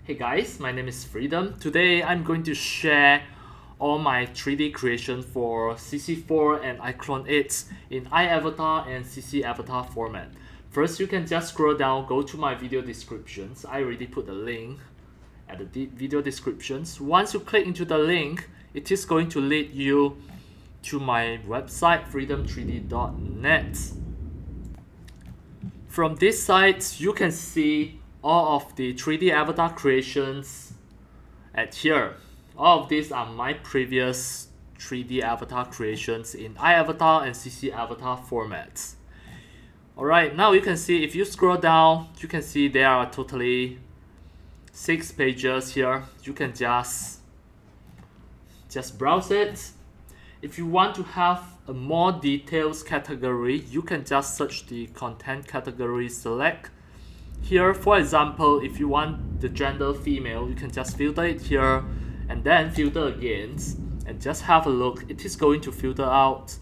Hey guys, my name is Freedom. Today I'm going to share all my 3D creation for CC4 and iClone 8 in iAvatar and ccAvatar format. First, you can just scroll down, go to my video descriptions. I already put the link at the video descriptions. Once you click into the link, it is going to lead you to my website freedom3d.net. From this site, you can see all of the 3D avatar creations at here. All of these are my previous 3D avatar creations in iAvatar and ccAvatar formats. Alright, now you can see if you scroll down, you can see there are totally 6 pages here. You can just browse it. If you want to have a more details category, you can just search the content category, select here. For example, if you want the gender female, you can just filter it here and then filter again and just have a look. It is going to filter out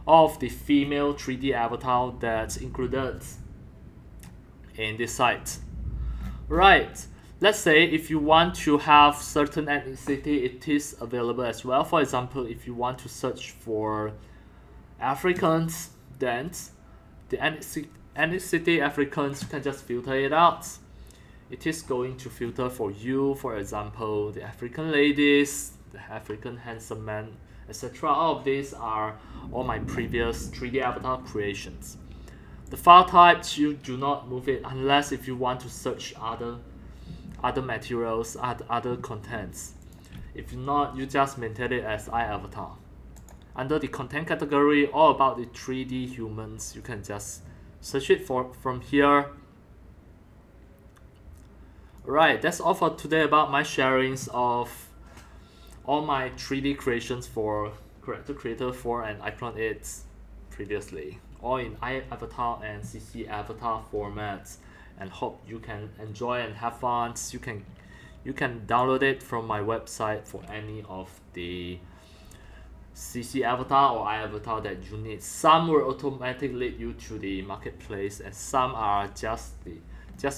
all of the female 3D avatar that's included in this site. Right. Let's say if you want to have certain ethnicity, it is available as well. For example, if you want to search for Africans, then the ethnicity Africans, you can just filter it out. It is going to filter for you, for example, the African ladies, the African handsome men, etc. All of these are all my previous 3D avatar creations. The file types, you do not move it unless if you want to search other materials, other contents. If not, you just maintain it as iAvatar. Under the content category, all about the 3D humans, you can just search it from here. Right, that's all for today about my sharings of all my 3D creations for Character Creator 4 and iClone 8 previously, all in iAvatar and ccAvatar formats. And hope you can enjoy and have fun. You can download it from my website for any of the ccAvatar or iAvatar that you need. Some will automatically lead you to the marketplace, and some are just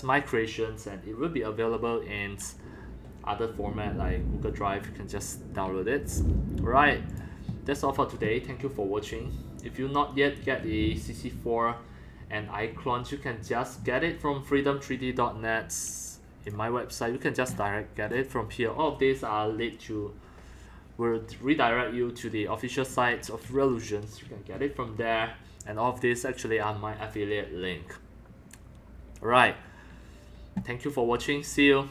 my creations, and it will be available in other format like Google Drive. You can just download it. Alright, that's all for today. Thank you for watching. If you not yet get the CC4 and iClone, you can just get it from freedom3d.net in my website. You can just direct get it from here. All of these are will redirect you to the official site of Reallusion. You can get it from there, and all of these actually are my affiliate link. Alright, thank you for watching. See you.